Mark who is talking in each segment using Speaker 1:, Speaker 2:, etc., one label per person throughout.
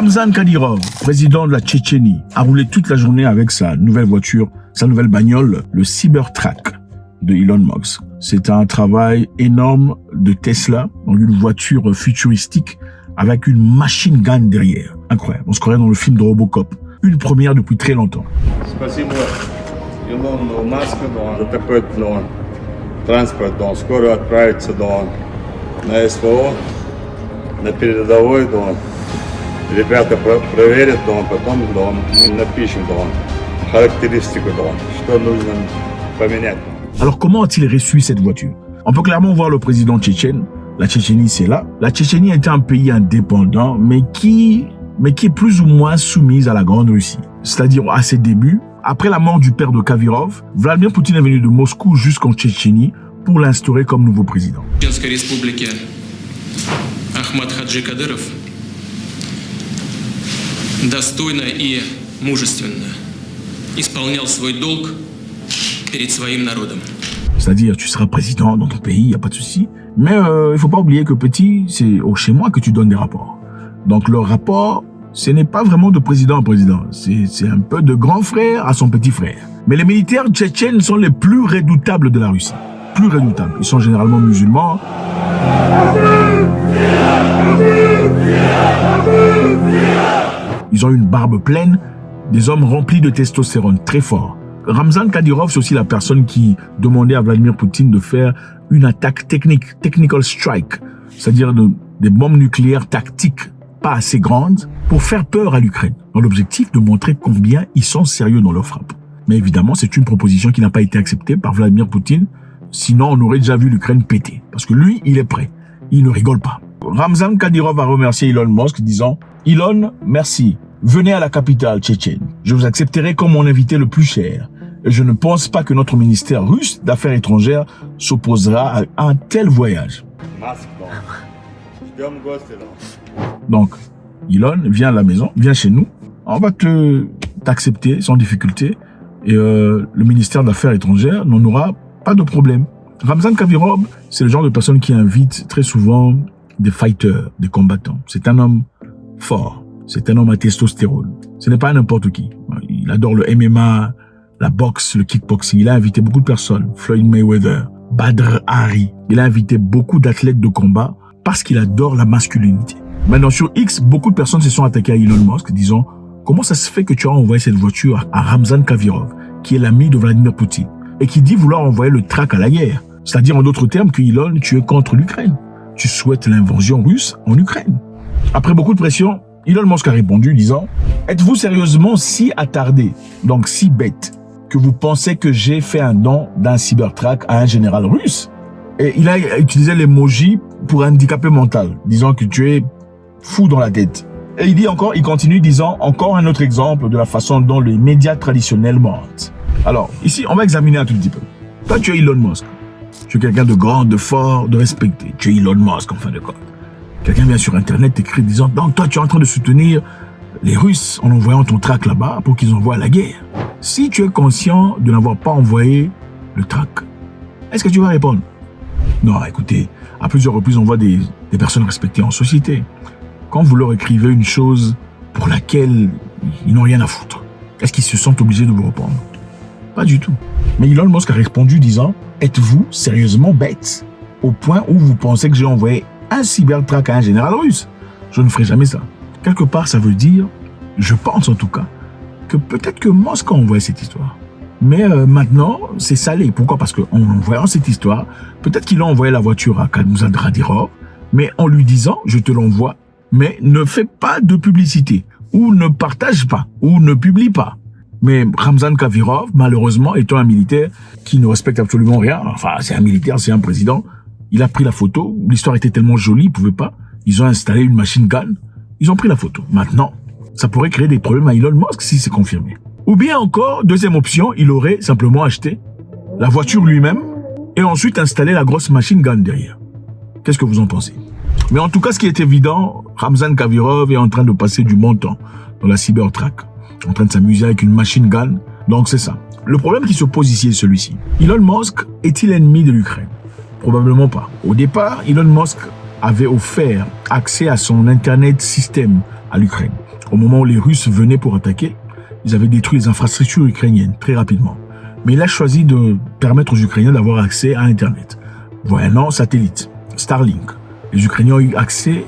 Speaker 1: Ramzan Kadyrov, président de la Tchétchénie, a roulé toute la journée avec sa nouvelle voiture, sa nouvelle bagnole, le Cybertruck de Elon Musk. C'est un travail énorme de Tesla, donc une voiture futuristique avec une machine gun derrière. Incroyable, on se croirait dans le film de Robocop. Une première depuis très longtemps.
Speaker 2: Спасибо Илону Маску за такой транспорт. Скоро отправится на СВО, на передовой. Ребята проверят, потом мы напишем характеристику, что нужно поменять.
Speaker 1: Alors comment a-t-il reçu cette voiture? On peut clairement voir le président tchétchène. La Tchétchénie, c'est là. La Tchétchénie était un pays indépendant, mais qui est plus ou moins soumise à la Grande Russie. C'est-à-dire à ses débuts, après la mort du père de Kadyrov, Vladimir Poutine est venu de Moscou jusqu'en Tchétchénie pour l'instaurer comme nouveau président.
Speaker 3: Ахмад Хаджи Кадыров достойно и мужественно исполнял свой долг перед своим народом.
Speaker 1: C'est-à-dire, tu seras président dans ton pays, il n'y a pas de souci. Mais il ne faut pas oublier que petit, c'est chez moi que tu donnes des rapports. Donc le rapport, ce n'est pas vraiment de président à président. C'est un peu de grand frère à son petit frère. Mais les militaires tchétchènes sont les plus redoutables de la Russie. Plus redoutables. Ils sont généralement musulmans. Ils ont une barbe pleine, des hommes remplis de testostérone, très forts. Ramzan Kadyrov, c'est aussi la personne qui demandait à Vladimir Poutine de faire une attaque technique, technical strike, c'est-à-dire des bombes nucléaires tactiques pas assez grandes pour faire peur à l'Ukraine, dans l'objectif de montrer combien ils sont sérieux dans leur frappe. Mais évidemment, c'est une proposition qui n'a pas été acceptée par Vladimir Poutine, sinon on aurait déjà vu l'Ukraine péter. Parce que lui, il est prêt, il ne rigole pas. Ramzan Kadyrov a remercié Elon Musk disant « Elon, merci. Venez à la capitale tchétchène. Je vous accepterai comme mon invité le plus cher. Et je ne pense pas que notre ministère russe d'affaires étrangères s'opposera à un tel voyage. » Donc, Elon, viens à la maison, viens chez nous. On va t'accepter sans difficulté. Et le ministère d'affaires étrangères n'en aura pas de problème. Ramzan Kadyrov, c'est le genre de personne qui invite très souvent des fighters, des combattants. C'est un homme fort. C'est un homme à testostérone. Ce n'est pas n'importe qui. Il adore le MMA, la boxe, le kickboxing. Il a invité beaucoup de personnes. Floyd Mayweather, Badr Hari. Il a invité beaucoup d'athlètes de combat parce qu'il adore la masculinité. Maintenant, sur X, beaucoup de personnes se sont attaquées à Elon Musk disant « Comment ça se fait que tu as envoyé cette voiture à Ramzan Kadyrov, qui est l'ami de Vladimir Poutine, et qui dit vouloir envoyer le trac à la guerre ?» C'est-à-dire, en d'autres termes, que Elon, tu es contre l'Ukraine. Tu souhaites l'invasion russe en Ukraine. Après beaucoup de pression, Elon Musk a répondu disant « Êtes-vous sérieusement si attardé, donc si bête, que vous pensez que j'ai fait un don d'un Cybertruck à un général russe ?» Et il a utilisé l'emoji pour handicapé mental, disant que tu es fou dans la tête. Et il continue disant encore un autre exemple de la façon dont les médias traditionnels mentent. Alors, ici, on va examiner un tout petit peu. Toi, tu es Elon Musk. Tu es quelqu'un de grand, de fort, de respecté. Tu es Elon Musk, en fin de compte. Quelqu'un vient sur Internet t'écrit disant « Donc toi, tu es en train de soutenir les Russes en envoyant ton track là-bas pour qu'ils envoient la guerre. » Si tu es conscient de n'avoir pas envoyé le track, est-ce que tu vas répondre? Non, écoutez, à plusieurs reprises, on voit des personnes respectées en société. Quand vous leur écrivez une chose pour laquelle ils n'ont rien à foutre, est-ce qu'ils se sentent obligés de vous répondre? Pas du tout. Mais Elon Musk a répondu disant « Êtes-vous sérieusement bête au point où vous pensez que j'ai envoyé un Cybertruck à un général russe? Je ne ferai jamais ça. » Quelque part, ça veut dire, je pense en tout cas, que peut-être que Musk a envoyé cette histoire. Mais maintenant, c'est salé. Pourquoi? Parce qu'en envoyant cette histoire, peut-être qu'il a envoyé la voiture à Ramzan Kadyrov, mais en lui disant « Je te l'envoie, mais ne fais pas de publicité, ou ne partage pas, ou ne publie pas. » Mais Ramzan Kadyrov, malheureusement, étant un militaire qui ne respecte absolument rien, enfin, c'est un militaire, c'est un président, il a pris la photo, l'histoire était tellement jolie, il pouvait pas, ils ont installé une machine gun, ils ont pris la photo. Maintenant, ça pourrait créer des problèmes à Elon Musk si c'est confirmé. Ou bien encore, deuxième option, il aurait simplement acheté la voiture lui-même et ensuite installé la grosse machine gun derrière. Qu'est-ce que vous en pensez? Mais en tout cas, ce qui est évident, Ramzan Kadyrov est en train de passer du bon temps dans la Cybertruck, en train de s'amuser avec une machine gun. Donc c'est ça. Le problème qui se pose ici est celui-ci. Elon Musk est-il ennemi de l'Ukraine? Probablement pas. Au départ, Elon Musk avait offert accès à son Internet système à l'Ukraine. Au moment où les Russes venaient pour attaquer, ils avaient détruit les infrastructures ukrainiennes très rapidement. Mais il a choisi de permettre aux Ukrainiens d'avoir accès à Internet. Voyant satellite, Starlink. Les Ukrainiens ont eu accès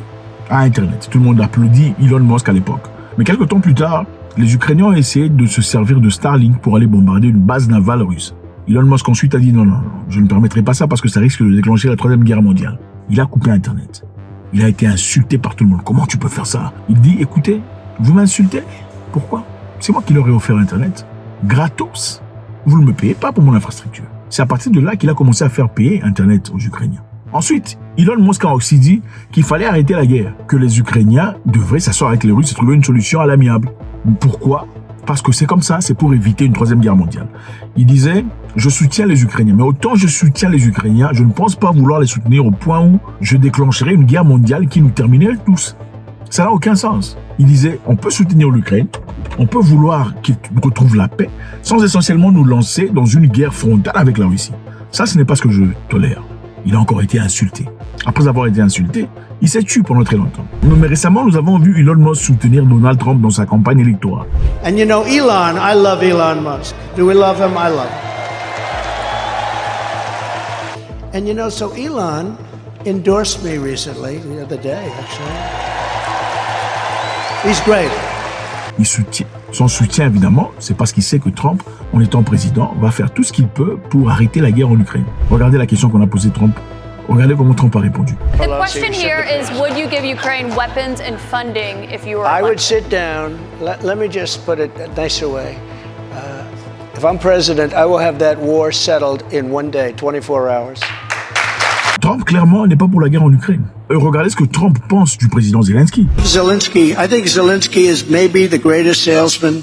Speaker 1: à Internet. Tout le monde applaudit Elon Musk à l'époque. Mais quelques temps plus tard, les Ukrainiens ont essayé de se servir de Starlink pour aller bombarder une base navale russe. Elon Musk ensuite a dit non, je ne permettrai pas ça parce que ça risque de déclencher la Troisième Guerre mondiale. Il a coupé Internet. Il a été insulté par tout le monde. Comment tu peux faire ça? Il dit, écoutez, vous m'insultez? Pourquoi? C'est moi qui leur ai offert Internet. Gratos. Vous ne me payez pas pour mon infrastructure. C'est à partir de là qu'il a commencé à faire payer Internet aux Ukrainiens. Ensuite, Elon Musk a aussi dit qu'il fallait arrêter la guerre, que les Ukrainiens devraient s'asseoir avec les Russes et trouver une solution à l'amiable. Pourquoi? Parce que c'est comme ça, c'est pour éviter une troisième guerre mondiale. Il disait, je soutiens les Ukrainiens, mais autant je soutiens les Ukrainiens, je ne pense pas vouloir les soutenir au point où je déclencherai une guerre mondiale qui nous terminerait tous. Ça n'a aucun sens. Il disait, on peut soutenir l'Ukraine, on peut vouloir qu'ils retrouvent la paix, sans essentiellement nous lancer dans une guerre frontale avec la Russie. Ça, ce n'est pas ce que je tolère. Il a encore été insulté. Après avoir été insulté, il s'est tué pendant très longtemps. Mais récemment, nous avons vu Elon Musk soutenir Donald Trump dans sa campagne électorale.
Speaker 4: And you know, Elon, I love Elon Musk. Do we love him? I love him. And you know, so Elon endorsed me recently, the other day, actually. He's great.
Speaker 1: Il soutient. Son soutien, évidemment, c'est parce qu'il sait que Trump, en étant président, va faire tout ce qu'il peut pour arrêter la guerre en Ukraine. Regardez la question qu'on a posée Trump. Regardez comment Trump a répondu.
Speaker 5: The question here is, would you give Ukraine weapons and funding if you were elected?
Speaker 4: I would sit down. Let me just put it a nicer way. If I'm president, I will have that war settled in one day, 24 hours.
Speaker 1: Trump, clairement, n'est pas pour la guerre en Ukraine. Regardez ce que Trump pense du président Zelensky.
Speaker 4: I think Zelensky is maybe the greatest salesman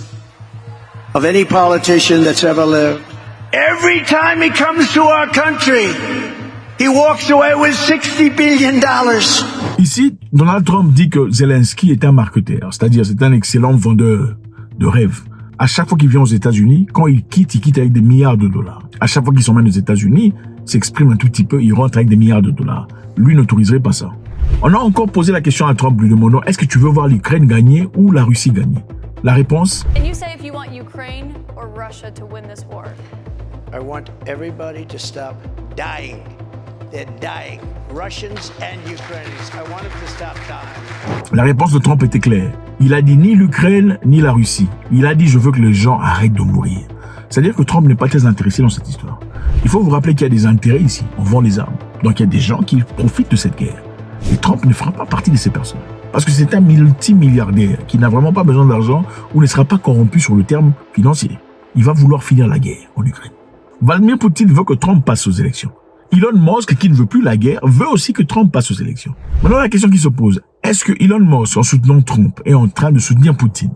Speaker 4: of any politician that's ever lived. Every time he comes to our country, he walks away with $60 billion.
Speaker 1: Ici, Donald Trump dit que Zelensky est un marketeur, c'est-à-dire c'est un excellent vendeur de rêves. À chaque fois qu'il vient aux États-Unis, quand il quitte avec des milliards de dollars. À chaque fois qu'il s'emmène aux États-Unis, s'exprime un tout petit peu, il rentre avec des milliards de dollars. Lui n'autoriserait pas ça. On a encore posé la question à Trump, lui demandant, est-ce que tu veux voir l'Ukraine gagner ou la Russie gagner? La réponse?
Speaker 5: And you say if you want Ukraine or Russia to win this war?
Speaker 4: I want everybody to stop dying. They're dying. Russians and Ukrainians. I want them to stop dying.
Speaker 1: La réponse de Trump était claire. Il a dit ni l'Ukraine ni la Russie. Il a dit je veux que les gens arrêtent de mourir. C'est-à-dire que Trump n'est pas très intéressé dans cette histoire. Il faut vous rappeler qu'il y a des intérêts ici. On vend les armes. Donc il y a des gens qui profitent de cette guerre. Et Trump ne fera pas partie de ces personnes. Parce que c'est un multimilliardaire qui n'a vraiment pas besoin d'argent ou ne sera pas corrompu sur le terme financier. Il va vouloir finir la guerre en Ukraine. Vladimir Poutine veut que Trump passe aux élections. Elon Musk, qui ne veut plus la guerre, veut aussi que Trump passe aux élections. Maintenant, la question qui se pose, est-ce que Elon Musk, en soutenant Trump, est en train de soutenir Poutine?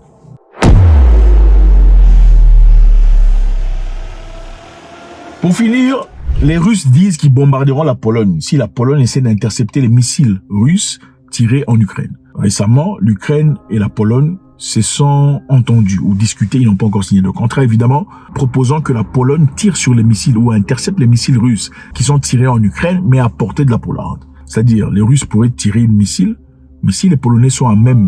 Speaker 1: Pour finir, les Russes disent qu'ils bombarderont la Pologne si la Pologne essaie d'intercepter les missiles russes tirés en Ukraine. Récemment, l'Ukraine et la Pologne se sont entendus ou discutés, ils n'ont pas encore signé de contrat évidemment, proposant que la Pologne tire sur les missiles ou intercepte les missiles russes qui sont tirés en Ukraine mais à portée de la Pologne. C'est-à-dire, les Russes pourraient tirer une missile, mais si les Polonais sont à même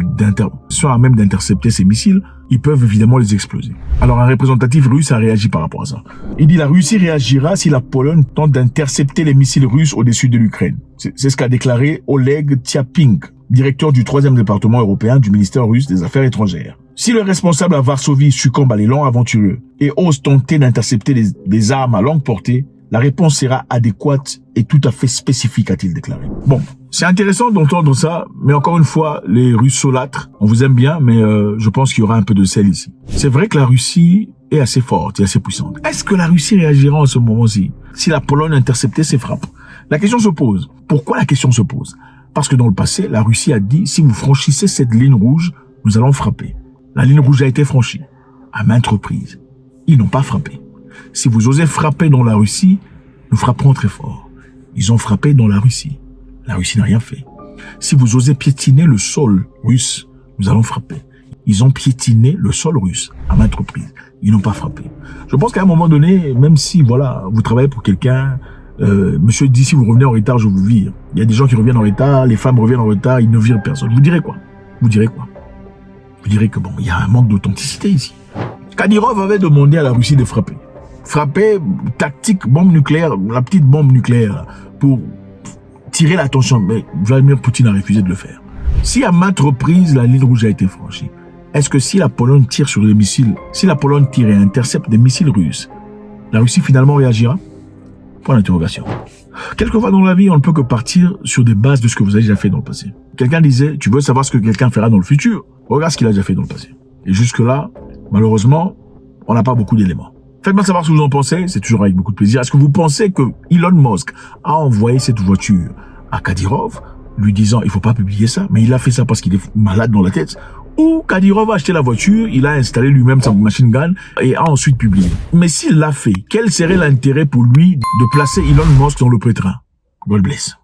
Speaker 1: d'intercepter ces missiles, ils peuvent évidemment les exploser. Alors un représentatif russe a réagi par rapport à ça. Il dit la Russie réagira si la Pologne tente d'intercepter les missiles russes au-dessus de l'Ukraine. C'est ce qu'a déclaré Oleg Tchapink, directeur du 3e département européen du ministère russe des Affaires étrangères. Si le responsable à Varsovie succombe à l'élan aventureux et ose tenter d'intercepter des armes à longue portée, la réponse sera adéquate et tout à fait spécifique, a-t-il déclaré. Bon, c'est intéressant d'entendre ça, mais encore une fois, les Russes saulâtres, on vous aime bien, mais je pense qu'il y aura un peu de sel ici. C'est vrai que la Russie est assez forte et assez puissante. Est-ce que la Russie réagira en ce moment-ci si la Pologne interceptait ses frappes? La question se pose. Pourquoi la question se pose? Parce que dans le passé, la Russie a dit, si vous franchissez cette ligne rouge, nous allons frapper. La ligne rouge a été franchie à maintes reprises. Ils n'ont pas frappé. Si vous osez frapper dans la Russie, nous frapperons très fort. Ils ont frappé dans la Russie. La Russie n'a rien fait. Si vous osez piétiner le sol russe, nous allons frapper. Ils ont piétiné le sol russe à maintes reprises. Ils n'ont pas frappé. Je pense qu'à un moment donné, même si, voilà, vous travaillez pour quelqu'un, monsieur dit, si vous revenez en retard, je vous vire. Il y a des gens qui reviennent en retard, les femmes reviennent en retard, ils ne virent personne. Vous direz quoi? Vous direz quoi? je dirais que bon, il y a un manque d'authenticité ici. Kadyrov avait demandé à la Russie de frapper. Frapper, tactique, bombe nucléaire, la petite bombe nucléaire, pour tirer l'attention. Mais Vladimir Poutine a refusé de le faire. Si à maintes reprises, la ligne rouge a été franchie, est-ce que si la Pologne tire sur des missiles, si la Pologne tire et intercepte des missiles russes, la Russie finalement réagira? Point d'interrogation. Quelquefois dans la vie, on ne peut que partir sur des bases de ce que vous avez déjà fait dans le passé. Quelqu'un disait, tu veux savoir ce que quelqu'un fera dans le futur? Regarde ce qu'il a déjà fait dans le passé. Et jusque-là, malheureusement, on n'a pas beaucoup d'éléments. Faites-moi savoir ce que vous en pensez, c'est toujours avec beaucoup de plaisir. Est-ce que vous pensez que Elon Musk a envoyé cette voiture à Kadyrov, lui disant, il faut pas publier ça, mais il a fait ça parce qu'il est malade dans la tête? Ou Kadyrov a acheté la voiture, il a installé lui-même sa machine gun et a ensuite publié. Mais s'il l'a fait, quel serait l'intérêt pour lui de placer Elon Musk dans le pétrin? God bless.